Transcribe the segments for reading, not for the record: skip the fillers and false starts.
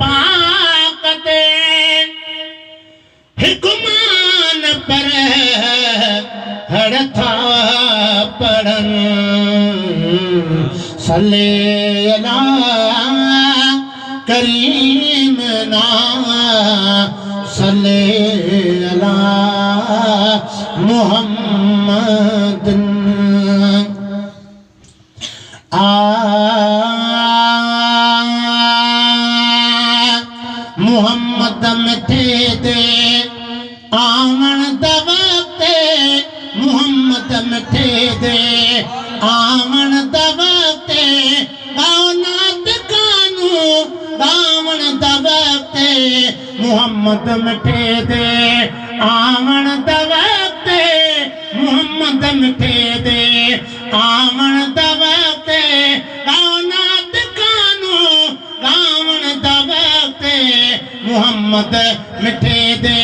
पाक ते हिकुमान पर हर था पढ़न सल्ले अला करीम ना सल्ले अला मुहम्मद मुहम्मद मिठे दे आमन दवते मुहम्मद मिठे दे आमन दवते गावनात कानू गावन दवते मुहम्मद मिठे दे आमन दवते मुहम्मद मिठे दे आमन दवते गावनात कानू गावन दवते मुहम्मद मिठे दे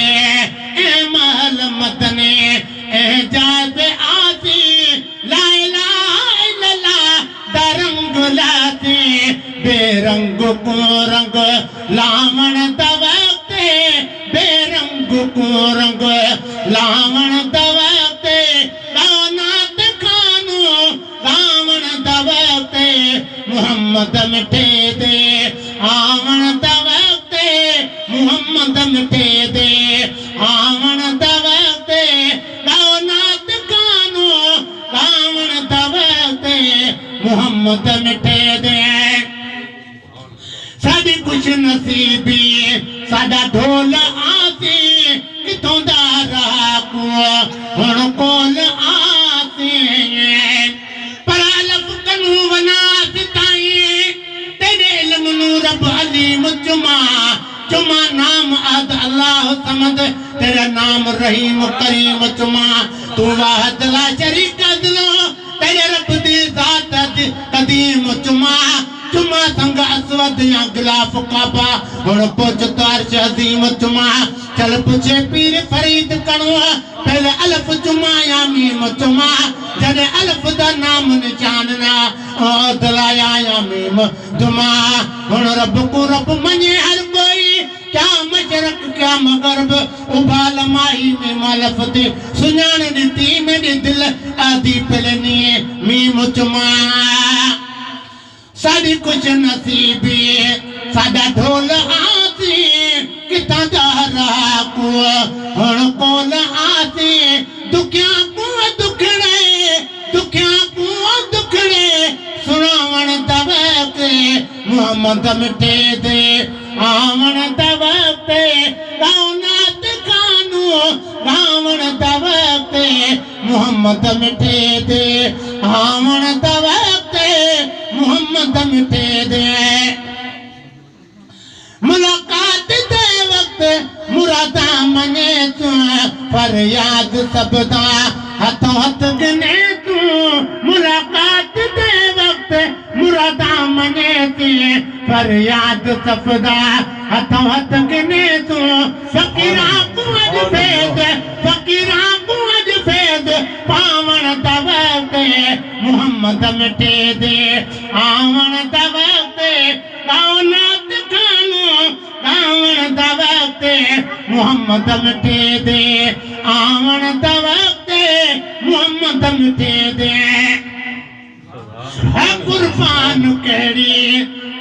ए महल मदने ए जात आसी ला इलाहा इल्लल्लाह दरंग लाते बेरंग को रंग लावण दवते बेरंग को रंग लावण दवते गावनात खानू गावण दवते मुहम्मद मिठे दे आवण दवते मुहम्मद मिठे दे आवण दवते गावनात खानू गावण दवते मुहम्मद मिठे दे साडी खुश नसीबी साडा ढोल आसी किथों दा राकू हुण कोल आसी पर अलफ कनू वनास ताई तेरे इल्म नू रब अलीम चुमा चुमा नाम अद अल्लाह समद तेरा नाम रहीम करीम चुमा तू वाहद ला शरीक अदलो तेरे रब दी जात कदीम चुमा चुमा संग असवद या गिलाफ काबा हुण पोच तारश अजीम चुमा चल पुछे पीर फरीद कणो पहले अलफ चुमा या मीम चुमा जने अलफ दा नाम निशान ना ओ दलाया या मीम चुमा हुण रब को रब मने हर कोई क्या मशरक क्या मगरब उबाल माही में मालफ दे सुनान दी मेरे दिल आदि पलनी मीम चुमा साडी कुछ नसीबी साडा ढोल आसी किथां दा राकू हुण कोल आसी दुखियां को दुखड़े सुनावण दवते मुहम्मद मिठे दे आवण दवते गावनात खानू गावण दवते मुहम्मद मिठे दे आवण दवते मुहम्मद मिठे दे मुलाकात दे वक्त मुरादा मने तू फरियाद सबदा हथों हथ गिने तू मुलाकात दे वक्त मुरादा मने ती फरियाद सबदा हथों हथ गिने तू फकीरा को अज फेद पावण दवते मुहम्मद मिठे दे आवण दवते गावनात खानू गावण दवते मुहम्मद मिठे दे आवण दवते मुहम्मद मिठे दे है कुर्बान केड़ी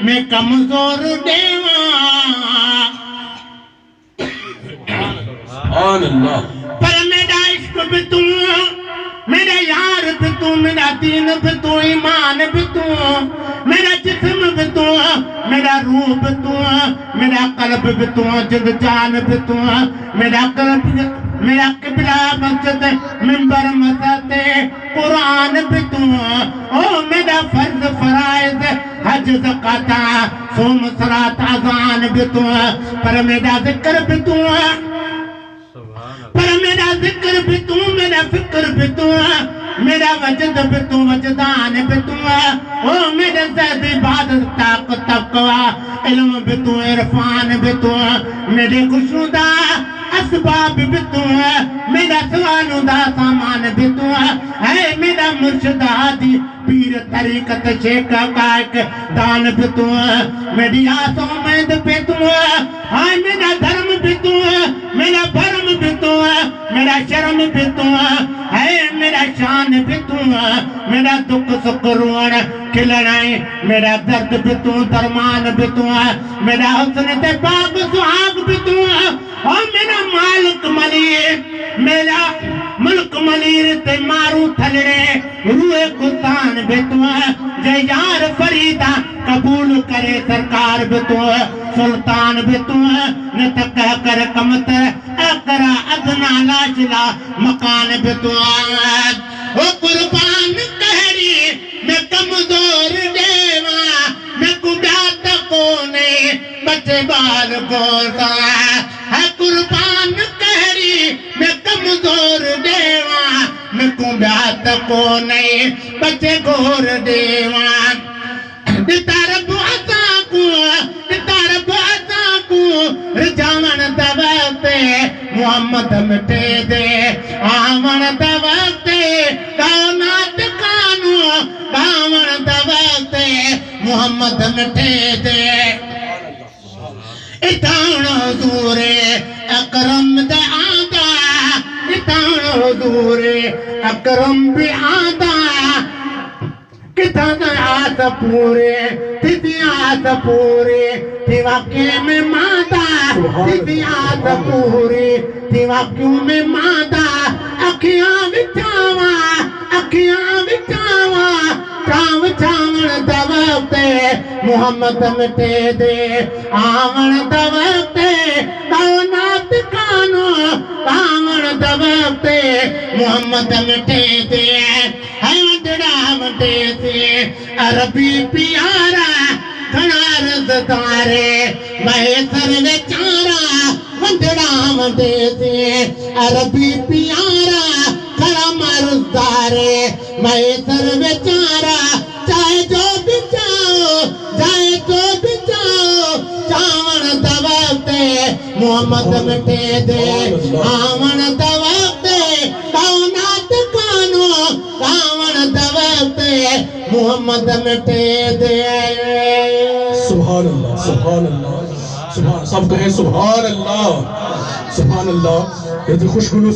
मैं कमजोर देवा पर मेरा इश्क भी तू मेरा यार भी तू मेरा दीन भी तू ईमान भी तू मेरा जिस्म भी तू मेरा रूह भी तू मेरा कल्ब भी तू जिंद जान भी तू मेरा कल्ब मेरा किबला मस्जिद मिंबर मसते कुरान भी तू ओ मेरा फर्ज फराइज हज ज़कात सोम सलात अज़ान भी तू पर मेरा जिक्र भी तू पर मेरा जिक्र भी तू मेरा फिक्र भी तू मेरा वजद भी तू वजदान भी तू ओ मेरे ज़द इबादत ताक़त तक़वा इल्म भी तू इरफान भी तू मेरे खुशनुदा असबाब भी तू है, मेरा सवालों दा सामान भी तू है मेरा मुर्शिद हादी पीर तरीकत शेख कायक दान भी तू है, मेरी आस उम्मीद भी तू है मेरा धर्म भी तू है, मेरा भरम भी तू है, मेरा शर्म भी तू है मेरा शान भी तू है, मेरा दुख सुख रोण खिलना मेरा दर्द भी तू, दरमान भी तू है, मेरा हुस्न ते पाक सुहाग भी तू है और मेरा मालिक मलीर, मेरा मुल्क मलीर ते मारू थलड़े रूए कुतान भी तू है, जय यार फरीदा कबूल करे सरकार भी तू है, सुल्तान भी तू है, न तक कर कमतर अकरा अदना लाजला मकान भी तू है। ओ कुर्बान कहरी मैं कमजोर देवा, मैं कुब्यात कोने बच्चे बाल बोलता है, कुर्बान कहरी मैं कमजोर देवा, मैं कुब्यात कोने बच्चे गोर देवा। रिजावन दवते मोहम्मद मिटे दे आवन दवते कायनात कानू गावन दवते मोहम्मद मिटे दे इतान हुजूरे अकरम दे आदा, इतान हुजूरे अकरम भी आदा, कितना आस पूरे तिथि आस पूरे वाक्य में माता, तिथि आस पूरे वाक्य में माता, अखियां बिछावा चाव चावण दवते मोहम्मद मिटे दे आवन दवते कायनात कानो आवन दवते मोहम्मद मिटे दे अरबी प्यारा घना रज़दारे महेसर वेचारा वंदड़ा वंदे से अरबी प्यारा घना मरुदारे महेसर वेचारा चाहे जो बिचाओ चावण दवते मोहम्मद मिटे दे आवन दवते कायनात कानो कावन दवते मोहम्मद मिटे दे। सुभान अल्लाह, सुभान अल्लाह, सुभान, सब कहें सुभान अल्लाह, सुभान अल्लाह। ये खुशगुलू